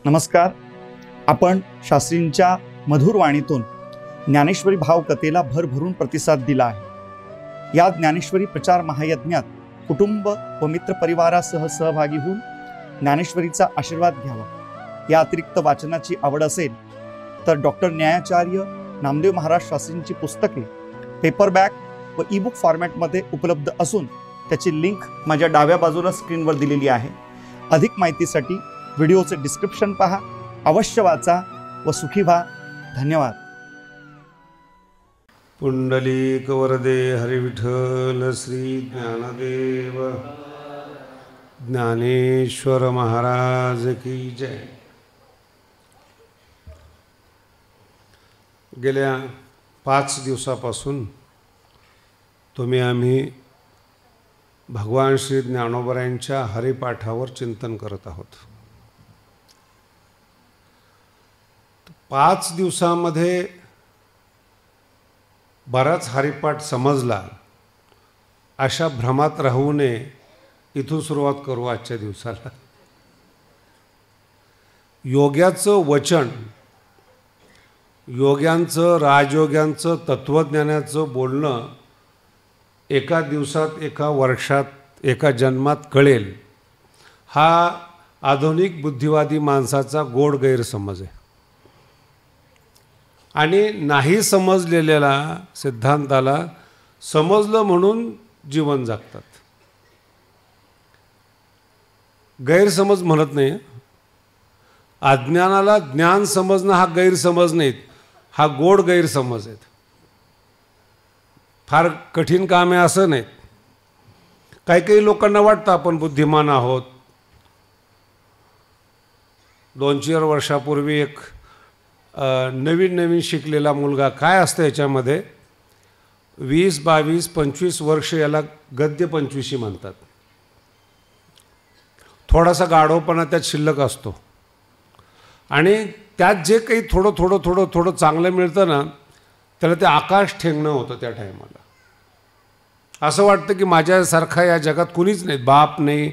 नमस्कार. आपण शास्त्रींच्या मधुर वाणीतून ज्ञानेश्वरी भावकथेला भरभरून प्रतिसाद दिला आहे. या ज्ञानेश्वरी प्रचार महायज्ञात कुटुंब व मित्रपरिवारासह सहभागी होऊन ज्ञानेश्वरीचा आशीर्वाद घ्यावा. या अतिरिक्त वाचनाची आवड असेल तर डॉक्टर न्यायाचार्य नामदेव महाराज शास्त्रींची पुस्तके पेपरबॅक व ईबुक फॉर्मॅटमध्ये उपलब्ध असून त्याची लिंक माझ्या डाव्या बाजूला स्क्रीनवर दिलेली आहे. अधिक माहितीसाठी व्हिडिओचे डिस्क्रिप्शन पहा. अवश्य वाचा व सुखी व्हा. धन्यवाद. पुंडलिक वरदे हरिविठ्ठल श्री ज्ञानदेव ज्ञानेश्वर महाराज की जय. गेल्या 5 दिवसापासून आम्ही भगवान श्री ज्ञानोबरायांच्या हरिपाठावर चिंतन करत आहोत. 5 दिवसामध्ये बराच हरिपाठ समजला अशा भ्रमात राहू नये. इथून सुरुवात करू आजच्या दिवसाला. योग्याचं वचन, योग्यांचं, राजयोग्यांचं, तत्त्वज्ञानाचं बोलणं एका दिवसात, एका वर्षात, एका जन्मात कळेल हा आधुनिक बुद्धिवादी माणसाचा गोड गैरसमज आहे. आणि नाही समजलेल्या सिद्धांताला समजलं म्हणून जीवन जगतात. गैरसमज म्हणत नाही. अज्ञानाला ज्ञान समजणं हा गैरसमज नाहीत, हा गोड गैरसमज आहेत. फार कठीण काम आहे असं नाही. काही लोकांना वाटतं आपण बुद्धिमान आहोत. 2-4 वर्षापूर्वी एक नवीन शिकलेला मुलगा, काय असतं याच्यामध्ये 20, 22, 25 वर्ष, याला गद्य 25 म्हणतात. थोडासा गाढवपणा त्यात शिल्लक असतो आणि त्यात जे काही थोडं चांगलं मिळतं ना, त्याला ते आकाश ठेंगणं होतं त्या टायमाला. असं वाटतं की माझ्यासारखा या जगात कोणीच नाही. बाप नाही,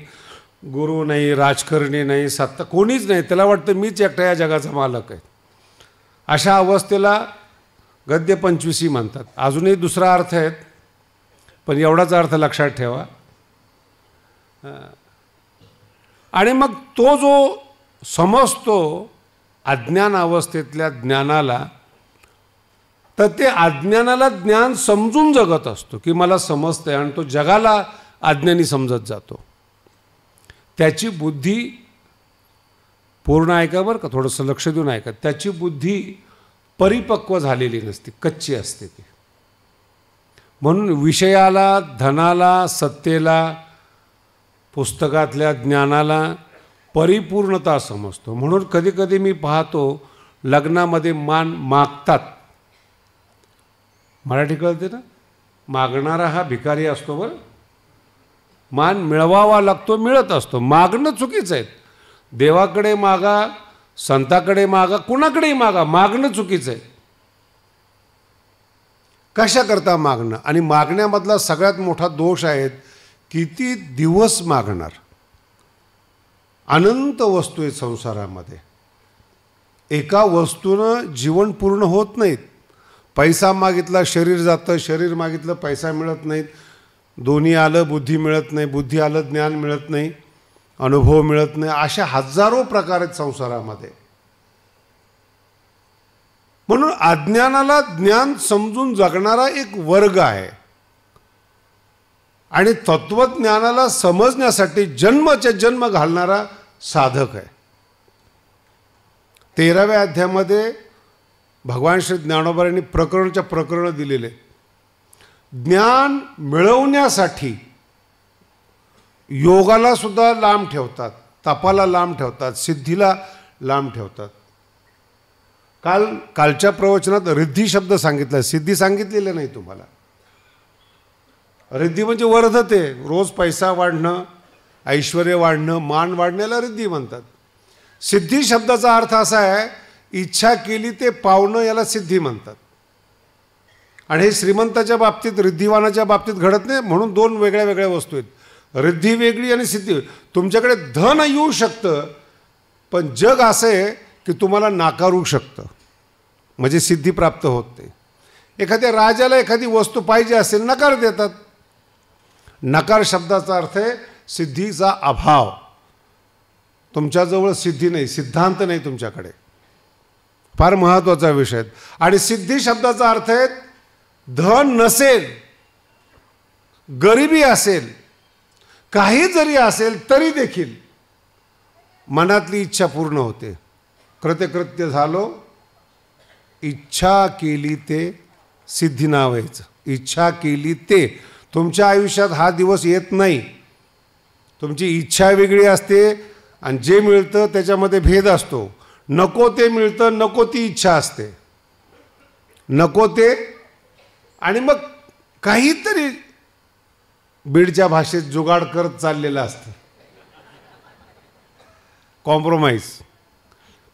गुरु नाही, राजकारणी नाही, सत्ता कोणीच नाही. त्याला वाटतं मीच एकटा या जगाचा मालक आहे. अशा अवस्थेला गद्य 25 म्हणतात. अजूनही दुसरा अर्थ आहेत, पण एवढाच अर्थ लक्षात ठेवा. आणि मग तो जो समजतो अज्ञान अवस्थेतल्या ज्ञानाला, तर ते अज्ञानाला ज्ञान समजून जगत असतो की मला समजतंय, आणि तो जगाला अज्ञानी समजत जातो. त्याची बुद्धी पूर्ण ऐका बरं का, थोडंसं लक्ष देऊन ऐका. त्याची बुद्धी परिपक्व झालेली नसते, कच्ची असते ती. म्हणून विषयाला, धनाला, सत्तेला, पुस्तकातल्या ज्ञानाला परिपूर्णता समजतो. म्हणून कधी मी पाहतो लग्नामध्ये मान मागतात. मराठी कळते ना? मागणारा हा भिकारी असतो बरं. मान मिळवावा लागतो, मिळत असतो. मागणं चुकीचं आहे. देवाकडे मागा, संताकडे मागा, कुणाकडेही मागा, मागणं चुकीचं आहे. कशा करता मागणं? आणि मागण्यामधला सगळ्यात मोठा दोष आहे, किती दिवस मागणार. अनंत वस्तू आहेत संसारामध्ये. एका वस्तूनं जीवन पूर्ण होत नाहीत. पैसा मागितला शरीर जातं, शरीर मागितलं पैसा मिळत नाहीत. दोन्ही आलं बुद्धी मिळत नाही, बुद्धी आलं ज्ञान मिळत नाही, अनुभव मिळत नाही. अशा हजारो प्रकार आहेत संसारामध्ये. म्हणून अज्ञानाला ज्ञान समजून जगणारा एक वर्ग आहे, आणि तत्वज्ञानाला समजण्यासाठी जन्मच्या जन्म घालणारा साधक आहे. 13व्या अध्यायामध्ये भगवान श्री ज्ञानोबरायांनी प्रकरण दिलेले. ज्ञान मिळवण्यासाठी योगाला सुद्धा लांब ठेवतात, तपाला लांब ठेवतात, सिद्धीला लांब ठेवतात. कालच्या प्रवचनात रिद्धी शब्द सांगितला, सिद्धी सांगितलेलं नाही तुम्हाला. रिद्धी म्हणजे वर्धते, रोज पैसा वाढणं, ऐश्वर्य वाढणं, मान वाढण्याला रिद्धी म्हणतात. सिद्धी शब्दाचा अर्थ असा आहे, इच्छा केली ते पावणं, याला सिद्धी म्हणतात. आणि हे श्रीमंताच्या बाबतीत, रिद्धिवानाच्या बाबतीत घडत नाही. म्हणून 2 वेगळ्या वस्तू आहेत. रिद्धी वेगळी आणि सिद्धी. तुमच्याकडे धन येऊ शकतं, पण जग असं आहे की तुम्हाला नाकारू शकतं, म्हणजे सिद्धी प्राप्त होत नाही. एखाद्या राजाला एखादी वस्तू पाहिजे असेल, नकार देतात. नकार शब्दाचा अर्थ आहे सिद्धीचा अभाव. तुमच्याजवळ सिद्धी नाही, सिद्धांत नाही तुमच्याकडे. फार महत्त्वाचा विषय आहे. आणि सिद्धी शब्दाचा अर्थ आहे धन नसेल, गरिबी असेल, काही जरी असेल तरी देखील मनातली इच्छा पूर्ण होते. कृतकृत्य झालो, इच्छा केली ते सिद्धी नाव यायचं. इच्छा केली ते. तुमच्या आयुष्यात हा दिवस येत नाही. तुमची इच्छा वेगळी असते आणि जे मिळतं त्याच्यामध्ये भेद असतो. नको ते मिळतं, नको ती इच्छा असते, नको ते. आणि मग काहीतरी बीडच्या भाषेत जुगाड करत चाललेलं असतं. कॉम्प्रोमाइज.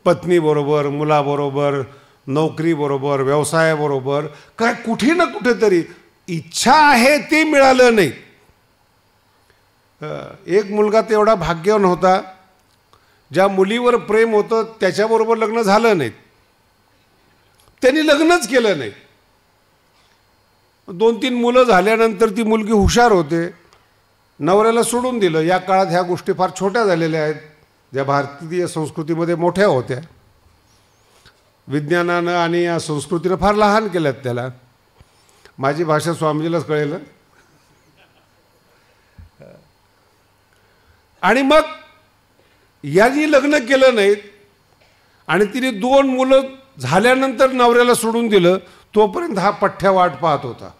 पत्नीबरोबर, मुलाबरोबर, नोकरीबरोबर, व्यवसायाबरोबर, काय कुठे ना कुठेतरी इच्छा आहे ते मिळालं नाही. एक मुलगा तेवढा भाग्यवान होता, ज्या मुलीवर प्रेम होतं त्याच्याबरोबर लग्न झालं नाही. त्यांनी लग्नच केलं नाही. 2-3 मुलं झाल्यानंतर ती मुलगी हुशार होते, नवऱ्याला सोडून दिलं. या काळात ह्या गोष्टी फार छोट्या झालेल्या आहेत, ज्या भारतीय संस्कृतीमध्ये मोठ्या होत्या. विज्ञानानं आणि या संस्कृतीनं फार लहान केल्यात त्याला. माझी भाषा स्वामीजीलाच कळेल. आणि मग यांनी लग्न केलं नाहीत आणि तिने 2 मुलं झाल्यानंतर नवऱ्याला सोडून दिलं. तोपर्यंत हा पठ्ठ्या वाट पाहत होता.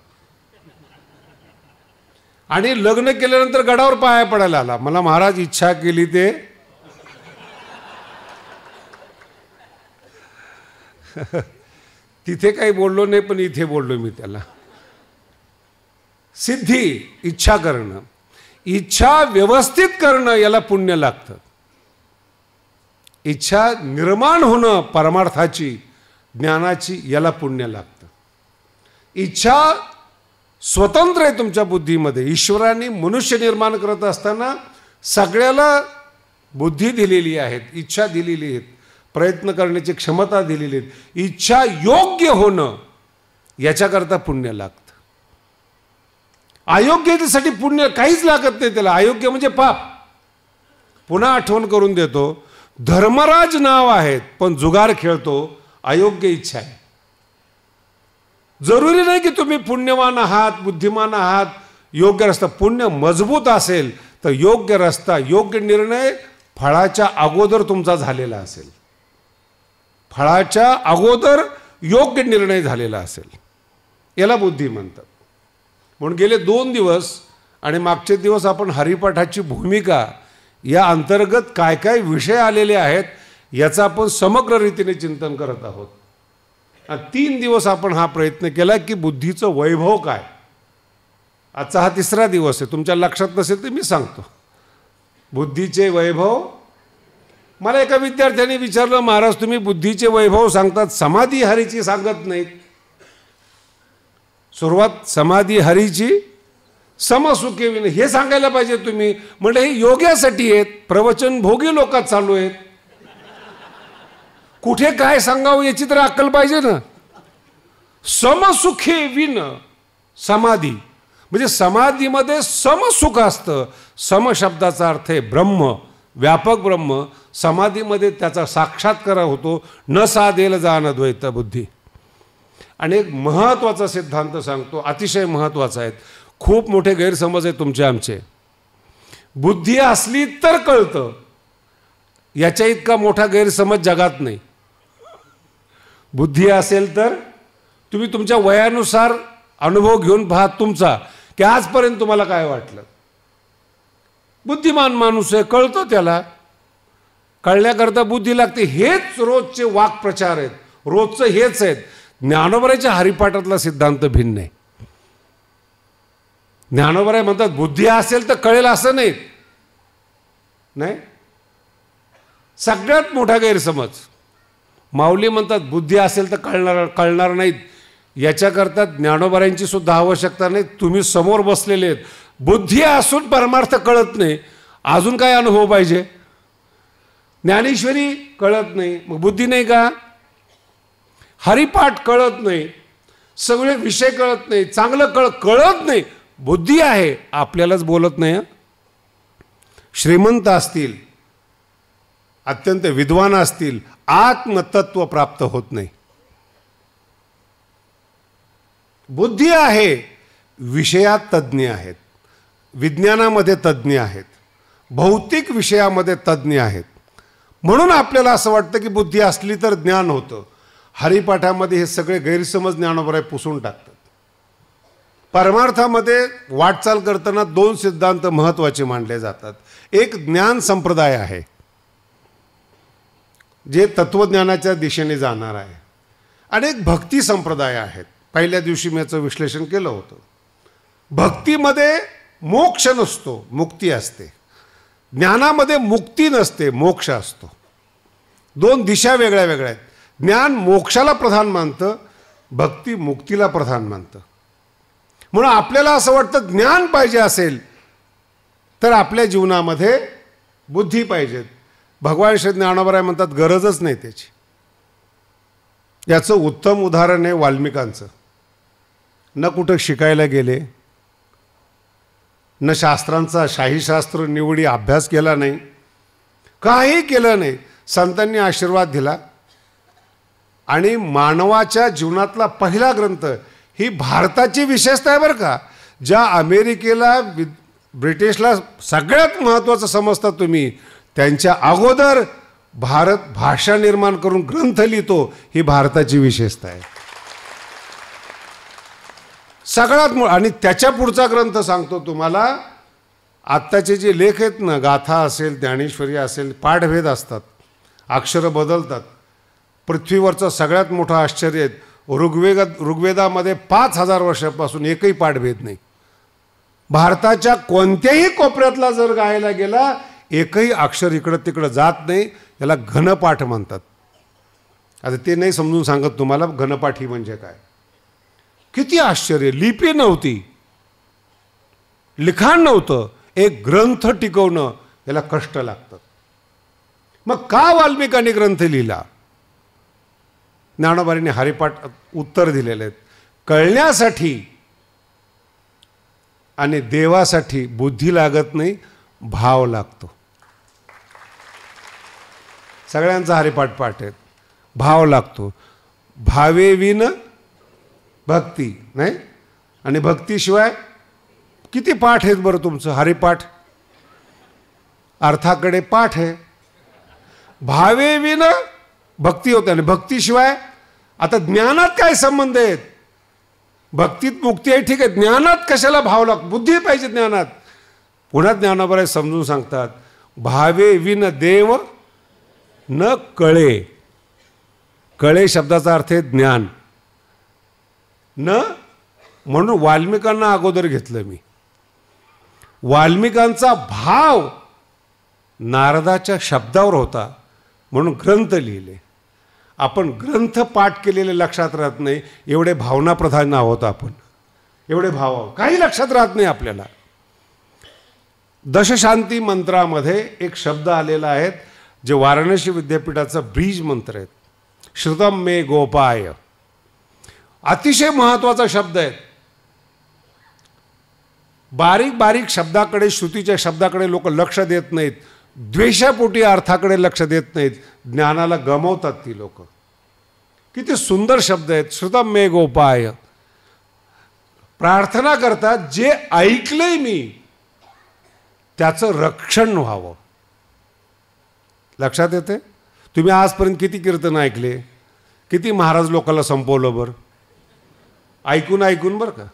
आणि लग्न केल्यानंतर गडावर पाया पडायला आला. मला महाराज इच्छा केली ते तिथे काही बोललो नाही, पण इथे बोललो मी त्याला. सिद्धी, इच्छा करणं, इच्छा व्यवस्थित करणं, याला पुण्य लागतं. इच्छा निर्माण होणं परमार्थाची, ज्ञानाची, याला पुण्य लागतं. इच्छा स्वतंत्र आहे तुमच्या बुद्धीमध्ये. ईश्वराने मनुष्य निर्माण करत असताना सगळ्याला बुद्धी दिलेली आहे, इच्छा दिलेली आहेत, प्रयत्न करण्याची क्षमता दिलेली आहे. इच्छा योग्य होणं याच्याकरता पुण्य लागतं. अयोग्यतेसाठी पुण्य काहीच लागत नाही त्याला. अयोग्य म्हणजे पाप. पुन्हा आठवण करून देतो, धर्मराज नाव आहेत पण जुगार खेळतो, अयोग्य इच्छा आहे. जरुरी नाही की तुम्ही पुण्यवान आहात, बुद्धिमान आहात, योग्य रस्ता. पुण्य मजबूत असेल तर योग्य रस्ता, योग्य निर्णय फळाच्या अगोदर तुमचा झालेला असेल. फळाच्या अगोदर योग्य निर्णय झालेला असेल, याला बुद्धी म्हणतात. म्हणून गेले 2 दिवस आणि मागचे दिवस आपण हरिपाठाची भूमिका या अंतर्गत काय काय विषय आलेले आहेत याचं आपण समग्र रीतीने चिंतन करत आहोत. 3 दिवस आपण हा प्रयत्न केला की बुद्धीचं वैभव काय. आजचा हा 3रा दिवस आहे. तुमच्या लक्षात नसेल तर मी सांगतो. बुद्धीचे वैभव. मला एका विद्यार्थ्याने विचारलं, महाराज तुम्ही बुद्धीचे वैभव सांगतात, समाधी हरीची सांगत नाहीत. सुरुवात समाधी हरीची, समसुखे विन हे सांगायला पाहिजे तुम्ही. म्हणजे हे योग्यासाठी आहेत, प्रवचन भोगी लोकात चालू आहेत. कुठे काय सांगावं याची तर अक्कल पाहिजे ना. समसुखे विन समाधी, म्हणजे समाधीमध्ये समसुख असतं. सम शब्दाचा अर्थ आहे ब्रह्म, व्यापक ब्रह्म. समाधीमध्ये त्याचा साक्षात्कार होतो. न साधेल जाण द्वैत बुद्धी. आणि एक महत्त्वाचा सिद्धांत सांगतो, अतिशय महत्त्वाचा आहे. खूप मोठे गैरसमज आहेत तुमचे आमचे. बुद्धी असली तर कळतं, याच्या इतका मोठा गैरसमज जगात नाही. बुद्धी असेल तर तुम्ही तुमच्या वयानुसार अनुभव घेऊन पाहा तुमचा, की आजपर्यंत तुम्हाला काय वाटलं. बुद्धिमान माणूस आहे, कळतं त्याला. कळण्याकरता बुद्धी लागते. हेच रोजचे वाक्प्रचार आहेत, रोजचं हेच आहेत. ज्ञानोबराच्या हरिपाठातला सिद्धांत भिन्न आहे. ज्ञानोबराय म्हणतात बुद्धी असेल तर कळेल, असं नाही. सगळ्यात मोठा गैरसमज. माऊली म्हणतात बुद्धी असेल तर कळणार नाहीत. याच्याकरता ज्ञानोबरायांची सुद्धा आवश्यकता नाही. तुम्ही समोर बसलेले आहेत. बुद्धी असून परमार्थ कळत नाही, अजून काय अनुभव पाहिजे. ज्ञानेश्वरी कळत नाही, मग बुद्धी नाही का? हरिपाठ कळत नाही, सगळे विषय कळत नाही, चांगलं कळत नाही, बुद्धी आहे, आपल्यालाच बोलत नाही. श्रीमंत असतील, अत्यंत विद्वान असतील, आत्मतत्व प्राप्त होत नाही. बुद्धी आहे, विषयात तज्ज्ञ आहेत, विज्ञानामध्ये तज्ज्ञ आहेत, भौतिक विषयामध्ये तज्ज्ञ आहेत. म्हणून आपल्याला असं वाटतं की बुद्धी असली तर ज्ञान होतं. हरिपाठामध्ये हे सगळे गैरसमज ज्ञानोबराय पुसून टाकतात. परमार्थामध्ये वाटचाल करताना 2 सिद्धांत महत्त्वाचे मानले जातात. एक ज्ञान संप्रदाय आहे, जे तत्वज्ञानाच्या दिशेने जाणार आहे, आणि एक भक्ती संप्रदाय आहेत. पहिल्या दिवशी मी याचं विश्लेषण केलं होतं. भक्तीमध्ये मोक्ष नसतो, मुक्ती असते. ज्ञानामध्ये मुक्ती नसते, मोक्ष असतो. 2 दिशा वेगळ्या वेगळ्या आहेत. ज्ञान मोक्षाला प्रधान मानतं, भक्ती मुक्तीला प्रधान मानतं. म्हणून आपल्याला असं वाटतं ज्ञान पाहिजे असेल तर आपल्या जीवनामध्ये बुद्धी पाहिजेत. भगवान श्री ज्ञानोबराय म्हणतात गरजच नाही त्याची. याचं उत्तम उदाहरण आहे वाल्मिकांचं. न कुठं शिकायला गेले, न शास्त्रांचा शाहीशास्त्र निवडी अभ्यास केला नाही, काही केलं नाही. संतांनी आशीर्वाद दिला आणि मानवाच्या जीवनातला पहिला ग्रंथ, ही भारताची विशेषता आहे बरं का. ज्या अमेरिकेला ब्रिटिशला सगळ्यात महत्त्वाचं समजता तुम्ही, त्यांच्या अगोदर भारत भाषा निर्माण करून ग्रंथ लिहितो, ही भारताची विशेषता आहे सगळ्यात. आणि त्याच्या पुढचा ग्रंथ सांगतो तुम्हाला. आत्ताचे जे लेख आहेत ना, गाथा असेल, ज्ञानेश्वरी असेल, पाठभेद असतात, अक्षरं बदलतात. पृथ्वीवरचं सगळ्यात मोठं आश्चर्य आहे, ऋग्वेदामध्ये 5000 वर्षापासून एकही पाठभेद नाही. भारताच्या कोणत्याही कोपऱ्यातला जर गायला गेला, एकही अक्षर इकडं तिकडं जात नाही. याला घनपाठ म्हणतात. आता ते नाही समजून सांगत तुम्हाला घनपाठी म्हणजे काय. किती आश्चर्य. लिपी नव्हती, लिखाण नव्हतं, एक ग्रंथ टिकवणं याला कष्ट लागतं. मग का वाल्मिकांनी ग्रंथ लिहिला? ज्ञानोबांनी हरिपाठ उत्तर दिलेले आहेत. कळण्यासाठी आणि देवासाठी बुद्धी लागत नाही, भाव लागतो. सगळ्यांचा हरिपाठ पाठ आहेत, भाव लागतो. भावे विन भक्ती नाही. आणि भक्तीशिवाय किती पाठ आहेत बरं तुमचं? हरिपाठ अर्थाकडे पाठ आहे. भावे विन भक्ती होते, आणि भक्तीशिवाय आता ज्ञानात काय संबंध आहेत? भक्तीत मुक्ती आहे ठीक आहे, ज्ञानात कशाला भाव लागतो? बुद्धी पाहिजे ज्ञानात. पुन्हा ज्ञानोबराय समजून सांगतात, भावे विन देव न कळे. कळे शब्दाचा अर्थ आहे ज्ञान. न म्हणून वाल्मिकांना अगोदर घेतलं मी. वाल्मिकांचा भाव नारदाच्या शब्दावर होता म्हणून ग्रंथ लिहिले. आपण ग्रंथ पाठ केलेले लक्षात राहत नाही, एवढे भावनाप्रधान आहोत आपण, एवढे भाव आहोत, काही लक्षात राहत नाही आपल्याला. दशशांती मंत्रामध्ये एक शब्द आलेला आहे, जे वाराणसी विद्यापीठाचा ब्रीज मंत्र आहे, श्रुतम मे गोपाय. अतिशय महत्त्वाचा शब्द आहे. बारीक बारीक शब्दाकडे, श्रुतीच्या शब्दाकडे लोक लक्ष देत नाहीत, द्वेषापोटी अर्थाकडे लक्ष देत नाहीत, ज्ञानाला गमावतात ती लोक. किती सुंदर शब्द आहेत, श्रुतम मे गोपाय. प्रार्थना करतात जे ऐकलंय मी त्याचं रक्षण व्हावं. लक्षात येते? तुम्ही आजपर्यंत किती कीर्तन ऐकले, किती महाराज लोकांना संपवलं बरं, ऐकून ऐकून बरं का.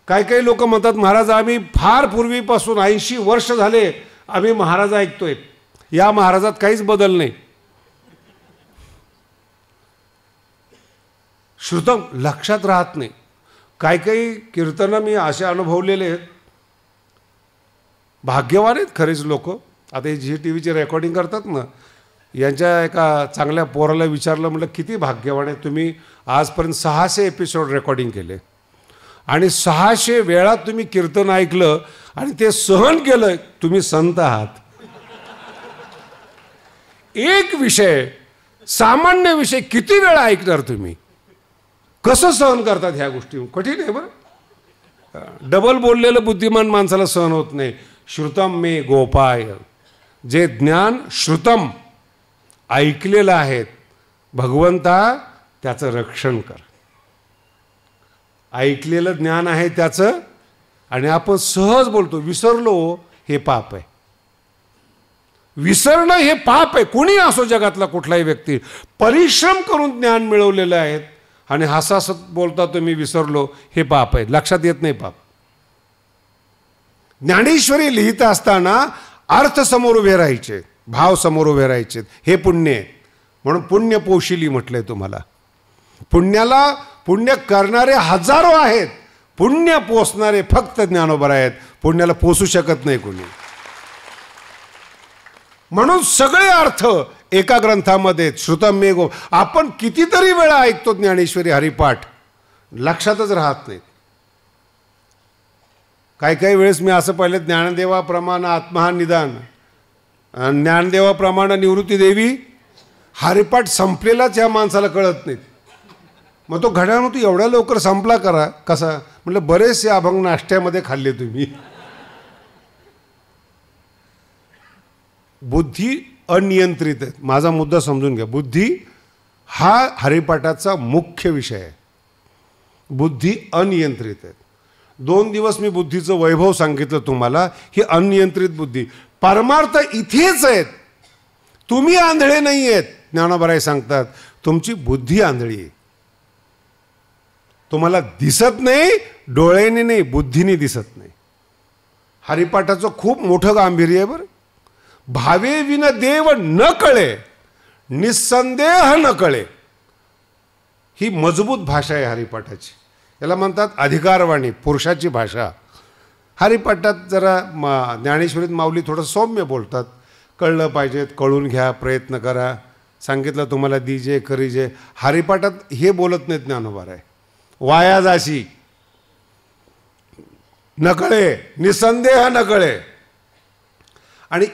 काही काही लोक म्हणतात महाराज आम्ही फार पूर्वीपासून 80 वर्ष झाले आम्ही महाराज ऐकतोय, या महाराजात काहीच बदल नाही. श्रुतम लक्षात राहत नाही. काही काही कीर्तनं मी असे अनुभवलेले आहेत, भाग्यवान आहेत खरेच लोक. आता जी टीव्हीची रेकॉर्डिंग करतात ना, यांच्या एका चांगल्या पोराला विचारलं, म्हटलं किती भाग्यवान आहे तुम्ही, आजपर्यंत 600 एपिसोड रेकॉर्डिंग केले आणि 600 वेळा तुम्ही कीर्तन ऐकलं आणि ते सहन केलं, तुम्ही संत आहात. एक विषय, सामान्य विषय किती वेळा ऐकणार तुम्ही? कसं सहन करतात ह्या गोष्टी? कठीण आहे बरं. डबल बोललेलं बुद्धिमान माणसाला सहन होत नाही. श्रुतम मे गोपाय, जे ज्ञान श्रुतम ऐकलेलं आहे, भगवंता त्याचं रक्षण कर. ऐकलेलं ज्ञान आहे त्याचं, आणि आपण सहज बोलतो विसरलो, हे पाप आहे. विसरणं हे पाप आहे. कोणी असो, जगातला कुठलाही व्यक्ती परिश्रम करून ज्ञान मिळवलेलं आहे आणि हसत बोलता तुम्ही विसरलो, हे पाप आहे. लक्षात येत नाही पाप. ज्ञानेश्वरी लिहित असताना अर्थ समोर उभे राहायचे, भाव समोर उभे राहायचे, हे पुण्य आहे. म्हणून पुण्य पोशिली म्हटलंय तुम्हाला. पुण्याला पुण्य करणारे हजारो आहेत, पुण्य पोसणारे फक्त ज्ञानोबा आहेत. पुण्याला पोसू शकत नाही कोणी. म्हणून सगळे अर्थ एका ग्रंथामध्ये श्रुतम मे गो. आपण कितीतरी वेळा ऐकतो ज्ञानेश्वरी हरिपाठ, लक्षातच राहत नाहीत. काही काही वेळेस मी असं पाहिलं, ज्ञानदेवाप्रमाणे आत्महा निदान, ज्ञानदेवाप्रमाणे निवृत्ती देवी, हरिपाठ संपलेलाच ह्या माणसाला कळत नाहीत. मग तो घड्याळ एवढ्या लवकर संपला कसा? म्हटलं बरेचसे अभंग नाश्त्यामध्ये खाल्ले तुम्ही. बुद्धी अनियंत्रित आहे. माझा मुद्दा समजून घ्या. बुद्धी हा हरिपाठाचा मुख्य विषय आहे. बुद्धी अनियंत्रित आहे. 2 दिवस मी बुद्धीचं वैभव सांगितलं तुम्हाला. ही अनियंत्रित बुद्धी. परमार्थ इथेच आहेत. तुम्ही आंधळे नाही आहेत. ज्ञानोबा सांगतात तुमची बुद्धी आंधळी आहे. तुम्हाला दिसत नाही, डोळ्याने नाही, बुद्धीने दिसत नाही. हरिपाठाचं खूप मोठं गांभीर्य आहे बरं. भावे विन देव न कळे, निसंदेह न कळे, ही मजबूत भाषा आहे हरिपाठाची. याला म्हणतात अधिकारवाणी, पुरुषाची भाषा. हरिपाठात जरा ज्ञानेश्वरीत माऊली थोडं सौम्य बोलतात. कळलं पाहिजेत, कळून घ्या, प्रयत्न करा, सांगितलं तुम्हाला दीजे करीजे. हरिपाठात हे बोलत नाहीत ज्ञानोबा आहे. वाया जाशी, नकळे, निसंदेह नकळे. आणि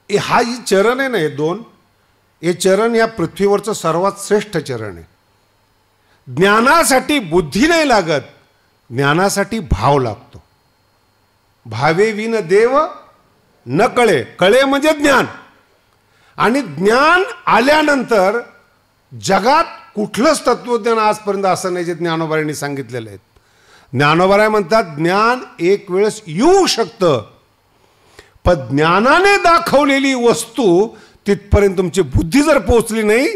हा जी चरण आहे ना, हे 2, हे चरण या पृथ्वीवरचं सर्वात श्रेष्ठ चरण आहे. ज्ञानासाठी बुद्धी नाही लागत, ज्ञानासाठी भाव लागतो. भावे विन देव न कळे. कळे म्हणजे ज्ञान. आणि ज्ञान आल्यानंतर जगात कुठलंच तत्वज्ञान आजपर्यंत असं नाही जे ज्ञानोबांनी सांगितलेलं आहे. ज्ञानोबा म्हणतात ज्ञान एक वेळेस येऊ शकतं, पण ज्ञानाने दाखवलेली वस्तू तिथपर्यंत तुमची बुद्धी जर पोहोचली नाही,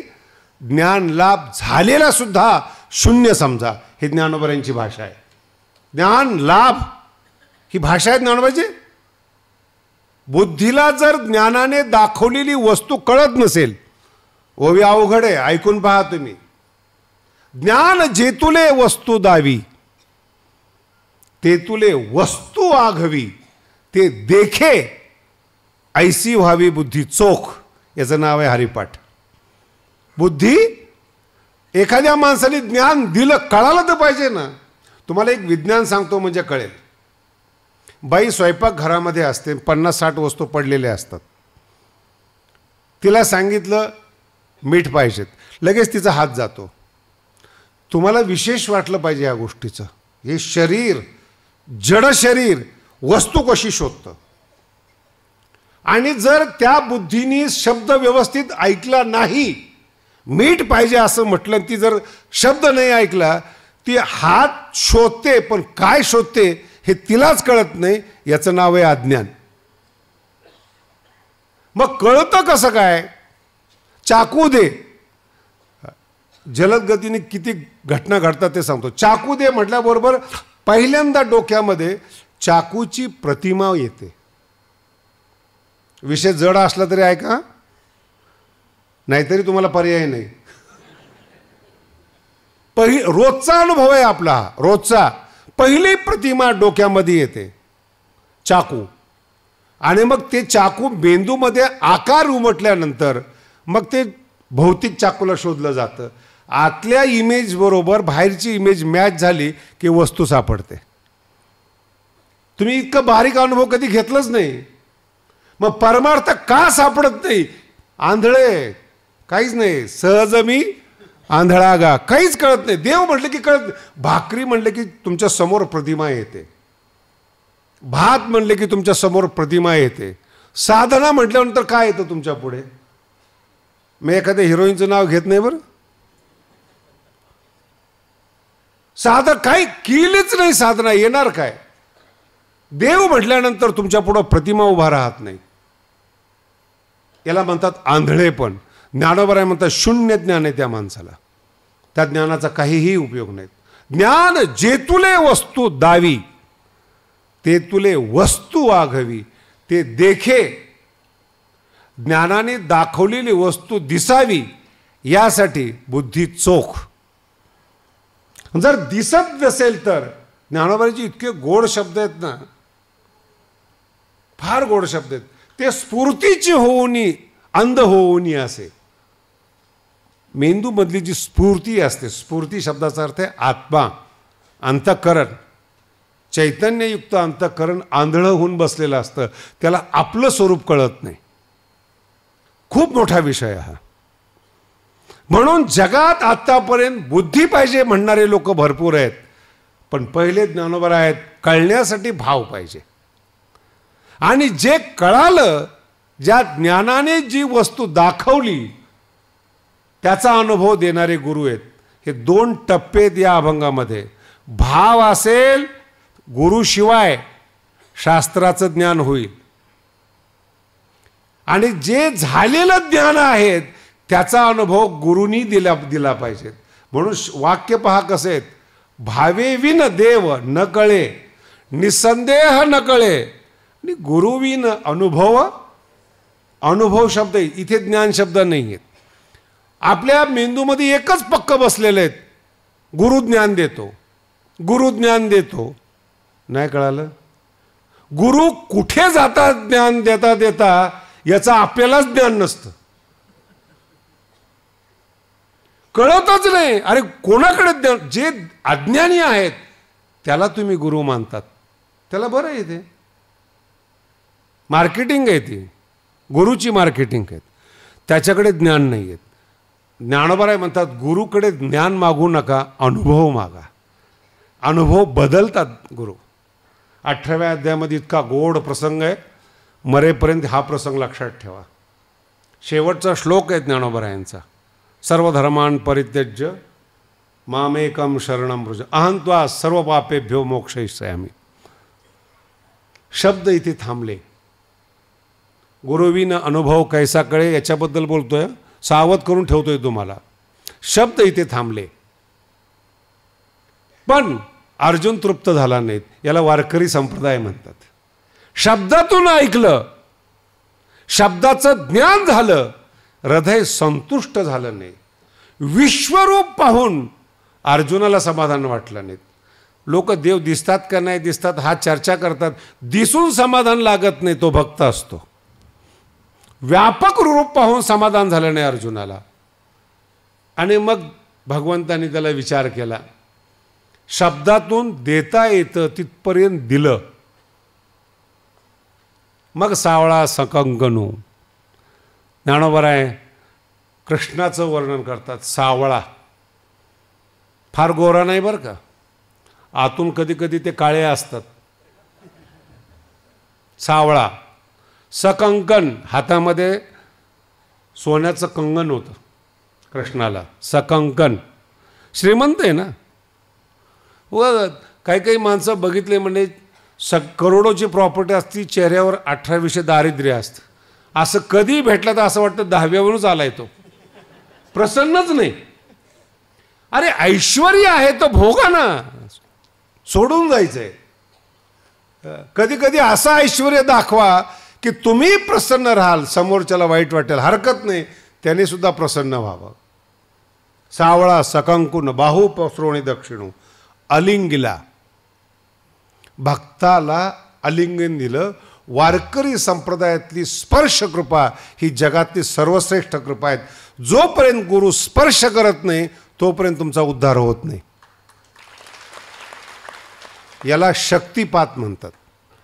ज्ञान लाभ झालेला सुद्धा शून्य समजा. हे ज्ञानोबांची भाषा आहे. ज्ञान लाभ ही भाषा आहे ज्ञानोबाची. बुद्धीला जर ज्ञानाने दाखवलेली वस्तू कळत नसेल, ओवी अवघड आहे. ऐकून पहा तुम्ही. ज्ञान जेतुले वस्तू दावी, तेतुले वस्तू आघवी, ते देखे ऐसी व्हावी बुद्धी चोख. याचं नाव आहे हरिपाठ. बुद्धी, एखाद्या माणसाने ज्ञान दिलं, कळालं तर पाहिजे ना. तुम्हाला एक विज्ञान सांगतो म्हणजे कळेल. बाई स्वयंपाकघरामध्ये असते, 50-60 वस्तू पडलेल्या असतात. तिला सांगितलं मीठ पाहिजेत, लगेच तिचा हात जातो. तुम्हाला विशेष वाटलं पाहिजे या गोष्टीचं. हे शरीर, जड शरीर वस्तू कशी शोधतं. आणि जर त्या बुद्धीने शब्द व्यवस्थित ऐकला नाही, मीठ पाहिजे असं म्हटलं, ती जर शब्द नाही ऐकला, ती हात शोधते, पण काय शोधते हे तिलाच कळत नाही. याचं नाव आहे अज्ञान. मग कळतं कसं काय? चाकू दे. जलद गतीने किती घटना घडतात ते सांगतो. चाकू दे म्हटल्याबरोबर पहिल्यांदा डोक्यामध्ये चाकूची प्रतिमा येते. विषय जड असला तरी ऐका, नाहीतरी तुम्हाला पर्याय नाही. रोजचा अनुभव आहे आपला, रोजचा. पहिली प्रतिमा डोक्यामध्ये येते चाकू. आणि मग ते चाकू मेंदूमध्ये आकार उमटल्यानंतर मग ते भौतिक चाकूला शोधलं जातं. आतल्या इमेज बरोबर बाहेरची इमेज मॅच झाली की वस्तू सापडते. तुम्ही इतकं बारीक अनुभव कधी घेतलंच नाही. मग परमार्थ का सापडत नाही? आंधळे, काहीच नाही, सहज मी आंधळा गा, काहीच कळत नाही. देव म्हटलं की कळत नाही. भाकरी म्हणलं की तुमच्या समोर प्रतिमा येते, भात म्हणले की तुमच्या समोर प्रतिमा येते. साधना म्हटल्यानंतर काय येतं तुमच्या पुढे? मी एखाद्या हिरोईनचं नाव घेत नाही बरं. साधं काही केलीच नाही, साधना येणार काय? देव म्हटल्यानंतर तुमच्या पुढं प्रतिमा उभा राहत नाही. याला म्हणतात आंधळेपण. ज्ञानोबराय म्हणतात शून्य ज्ञान आहे त्या माणसाला, त्या ज्ञानाचा काहीही उपयोग नाही. ज्ञान जे तुले वस्तू दावी, ते तुले वस्तू वाघवी, ते देखे. ज्ञानाने दाखवलेली वस्तू दिसावी यासाठी बुद्धी चोख. जर दिसत नसेल तर, ज्ञानोबाचे इतके गोड शब्द आहेत ना, फार गोड शब्द आहेत. ते स्फूर्तीची होऊनी अंध होऊनी असे. मेंदूमधली जी स्फूर्ती असते, स्फूर्ती शब्दाचा अर्थ आहे आत्मा, अंतःकरण. चैतन्ययुक्त अंतःकरण आंधळं होऊन बसलेलं असतं, त्याला आपलं स्वरूप कळत नाही. खूप मोठा विषय हा. म्हणून जगात आतापर्यंत बुद्धी पाहिजे म्हणणारे लोक भरपूर आहेत, पण पहिले ज्ञानोबा आहेत कळण्यासाठी भाव पाहिजे. आणि जे कळालं, ज्या ज्ञानाने जी वस्तू दाखवली त्याचा अनुभव देणारे गुरु आहेत. हे दोन टप्पे आहेत या अभंगामध्ये. भाव असेल, गुरुशिवाय शास्त्राचं ज्ञान होईल. आणि जे झालेलं ज्ञान आहेत त्याचा अनुभव गुरुनी दिला पाहिजे. म्हणून वाक्य पहा कसे आहेत. भावेविन देव न कळे, निसंदेह न कळे, आणि गुरुविन अनुभव. अनुभव शब्द इथे ज्ञान शब्द नाही आहेत. आपल्या मेंदूमध्ये एकच पक्क बसलेले आहेत, गुरु ज्ञान देतो, गुरु ज्ञान देतो. नाही कळालं? गुरु कुठे जातात ज्ञान देता देता याचं आपल्यालाच ज्ञान नसतं, कळतच नाही. अरे कोणाकडे ज्ञान? जे अज्ञानी आहेत त्याला तुम्ही गुरु मानतात, त्याला बरं आहे, ते मार्केटिंग आहे, ती गुरुची मार्केटिंग आहे, त्याच्याकडे ज्ञान नाही आहेत. ज्ञानोबराय म्हणतात गुरुकडे ज्ञान मागू नका, अनुभव मागा. अनुभव बदलतात गुरु. 18व्या अध्यायामध्ये इतका गोड प्रसंग आहे, मरेपर्यंत हा प्रसंग लक्षात ठेवा. शेवटचा श्लोक आहे ज्ञानोबरायांचा. सर्व धर्मान् परित्यज्य मामेकम शरणं व्रज अहं त्वा सर्व पापेभ्यो मोक्षयिष्यामि. शब्द इथे थांबले. गुरुविन अनुभव कैसा कळे याच्याबद्दल बोलतोय, सावध करून ठेवतोय तुम्हाला. शब्द इथे थांबले. पण अर्जुन तृप्त झाला नाहीत. याला वारकरी संप्रदाय म्हणतात. शब्दातून ऐकलं, शब्दाचं ज्ञान झालं, हृदय संतुष्ट झालं नाही. विश्वरूप पाहून अर्जुनाला समाधान वाटलं नाही. लोक देव दिसतात का नाही दिसतात हा चर्चा करतात, दिसून समाधान लागत नाही, तो भक्त असतो. व्यापक रूप पाहून समाधान झालं नाही अर्जुनाला. आणि मग भगवंतानी त्याला विचार केला. शब्दातून देता येतं तिथपर्यंत दिलं. मग सावळा सकंकनू. ज्ञानोबराय कृष्णाचं वर्णन करतात. सावळा फार गोरा नाही बरं का, आतून कधी कधी ते काळे असतात. सावळा. सकंकन, हातामध्ये सोन्याचं कंगन होतं कृष्णाला. सकंकन, श्रीमंत आहे ना. व काही काही माणसं बघितले म्हणजे करोडोची प्रॉपर्टी असती, चेहऱ्यावर 18-20 दारिद्र्य असतं. असं कधी भेटलं तर असं वाटतं 10व्यावरूनच आलाय तो, प्रसन्नच नाही. अरे ऐश्वर्य आहे तर भोगा ना, सोडून जायचंय. कधी कधी असं ऐश्वर्य दाखवा की तुम्ही प्रसन्न राहाल, समोरच्याला वाईट वाटेल, हरकत नाही, त्याने सुद्धा प्रसन्न व्हावं. सावळा सकंकुन बाहू पसरोणी दक्षिणू. अलिंगिला, भक्ताला अलिंगन दिलं. वारकरी संप्रदायातली स्पर्श कृपा ही जगातली सर्वश्रेष्ठ कृपा आहेत. जोपर्यंत गुरु स्पर्श करत नाही तोपर्यंत तुमचा उद्धार होत नाही. याला शक्तिपात म्हणतात.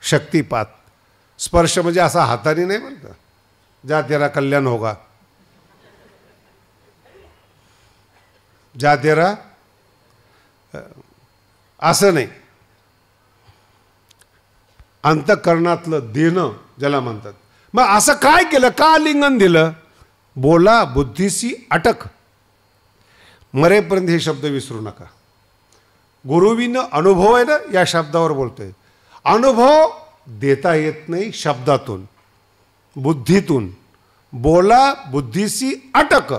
शक्तिपात. स्पर्श म्हणजे असा हाताने नाही बरं का, ज्या त्याला कल्याण होगा, जा तेरा असं नाही, अंतःकरणातलं देणं ज्याला म्हणतात. मग असं काय केलं, का आलिंगन दिलं? बोला बुद्धीसी अटक. मरेपर्यंत हे शब्द विसरू नका. गुरुविनं अनुभव आहे ना, या शब्दावर बोलतोय. अनुभव देता येत नाही शब्दातून, बुद्धीतून. बोला बुद्धीसी अटक.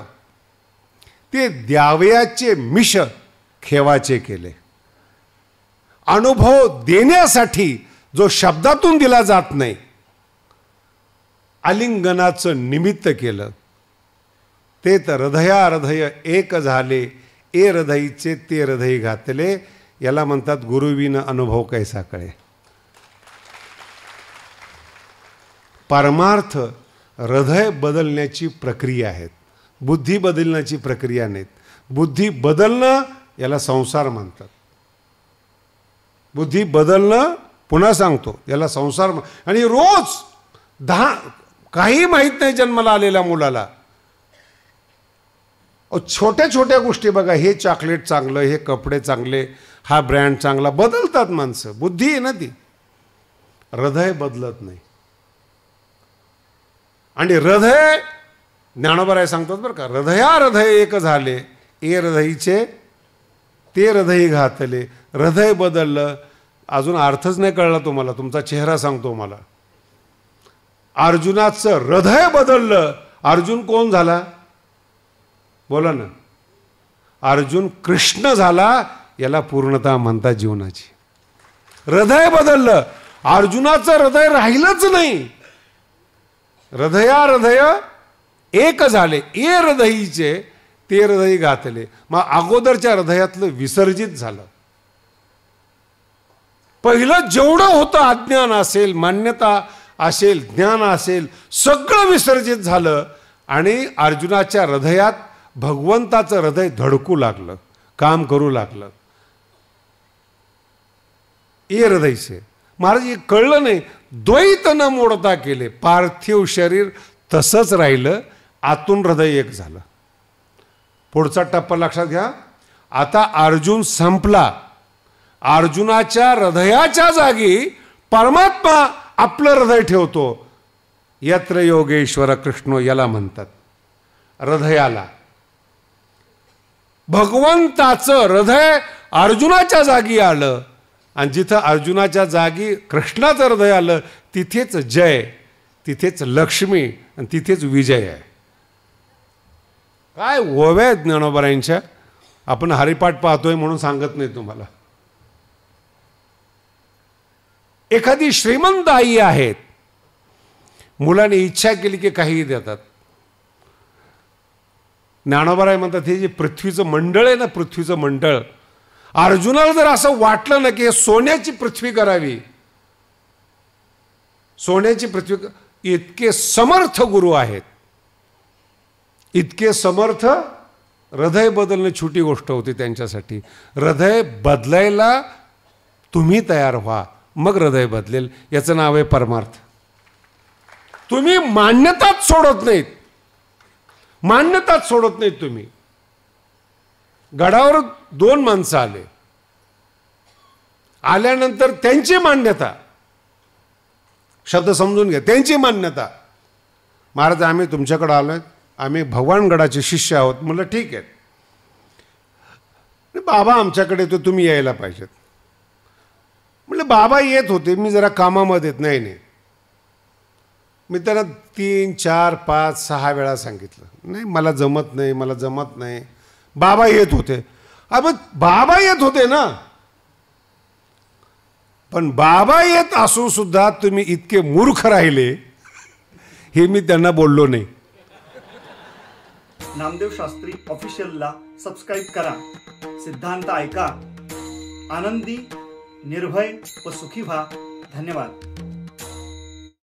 ते द्यावयाचे मिश खेवाचे केले. अनुभव देण्यासाठी जो शब्दातून दिला जात नाही, आलिंगनाचं निमित्त केलं. ते तर हृदया हृदय एक झाले, ए हृदयीचे ते हृदय घातले. याला म्हणतात गुरुविन अनुभव कैसा कळे. परमार्थ हृदय बदलण्याची प्रक्रिया आहेत, बुद्धी बदलण्याची प्रक्रिया नाहीत. बुद्धी बदलणं याला संसार म्हणतात. बुद्धी बदलणं, पुन्हा सांगतो, याला संसार. आणि रोज काही माहीत नाही जन्माला आलेल्या मुलाला, छोट्या छोट्या गोष्टी बघा, हे चॉकलेट चांगलं, हे कपडे चांगले, हा ब्रँड चांगला, बदलतात माणसं. बुद्धी आहे ना ती. हृदय बदलत नाही. आणि हृदय, ज्ञानोबा राय सांगतात बरं का, हृदया हृदय एक झाले, ए हृदयीचे ते हृदय घातले. हृदय बदललं. अजून अर्थच नाही कळला तुम्हाला, तुमचा चेहरा सांगतो मला. अर्जुनाचं हृदय बदललं. अर्जुन कोण झाला? बोला ना. अर्जुन कृष्ण झाला. याला पूर्णता म्हणतात जीवनाची. हृदय बदललं. अर्जुनाचं हृदय राहिलंच नाही. हृदया हृदय एक झाले, ए हृदयीचे ते हृदय घातले. मग अगोदरच्या हृदयातलं विसर्जित झालं. पहिलं जेवढं होतं, अज्ञान असेल, मान्यता असेल, ज्ञान असेल, सगळं विसर्जित झालं. आणि अर्जुनाच्या हृदयात भगवंताचं हृदय धडकू लागलं, काम करू लागलं. ए हृदयचे महाराज हे कळलं नाही. द्वैत न मोडता केले. पार्थिव शरीर तसंच राहिलं, आतून हृदय एक झालं. पुढचा टप्पा लक्षात घ्या. आता अर्जुन संपला. अर्जुनाच्या हृदयाच्या जागी परमात्मा आपलं हृदय ठेवतो. यत्र योगेश्वर कृष्ण याला म्हणतात. हृदयाला भगवंताचं हृदय अर्जुनाच्या जागी आलं. आणि जिथं अर्जुनाच्या जागी कृष्णाचं हृदय आलं, तिथेच जय, तिथेच लक्ष्मी आणि तिथेच विजय आहे. काय ओव्या आहेत ज्ञानोबरायांच्या. आपण हरिपाठ पाहतोय म्हणून सांगत नाही तुम्हाला. एखादी श्रीमंत आई आहेत, मुलाने इच्छा केली की काहीही देतात. ज्ञानोबराय म्हणतात हे जे पृथ्वीचं मंडळ आहे ना, पृथ्वीचं मंडळ, अर्जुनाला जर असं वाटलं ना की सोन्याची पृथ्वी करावी, सोन्याची पृथ्वी, इतके समर्थ गुरु आहेत, इतके समर्थ. हृदय बदलणं छोटी गोष्ट होती त्यांच्यासाठी. हृदय बदलायला तुम्ही तयार व्हा, मग हृदय बदलेल. याचं नाव आहे परमार्थ. तुम्ही मान्यताच सोडत नाहीत, मान्यताच सोडत नाहीत तुम्ही. गडावर दोन माणसं आले, आल्यानंतर त्यांची मान्यता, शब्द समजून घ्या, त्यांची मान्यता. महाराज आम्ही तुमच्याकडे आलोय, आम्ही भगवानगडाचे शिष्य आहोत. म्हणलं ठीक आहे. बाबा आमच्याकडे तो तुम्ही यायला पाहिजेत. म्हणलं बाबा येत होते, मी जरा कामामध्ये. नाही नाही, मी त्यांना 3, 4, 5, 6 वेळा सांगितलं, नाही मला जमत नाही, मला जमत नाही. बाबा येत होते. अब बाबा येत होते ना, पण बाबा येत असून सुद्धा तुम्ही इतके मूर्ख राहिले, हे मी त्यांना बोललो नाही. नामदेव शास्त्री ऑफिशियलला सबस्क्राईब करा. सिद्धांत ऐका. आनंदी, निर्भय व सुखी व्हा. धन्यवाद.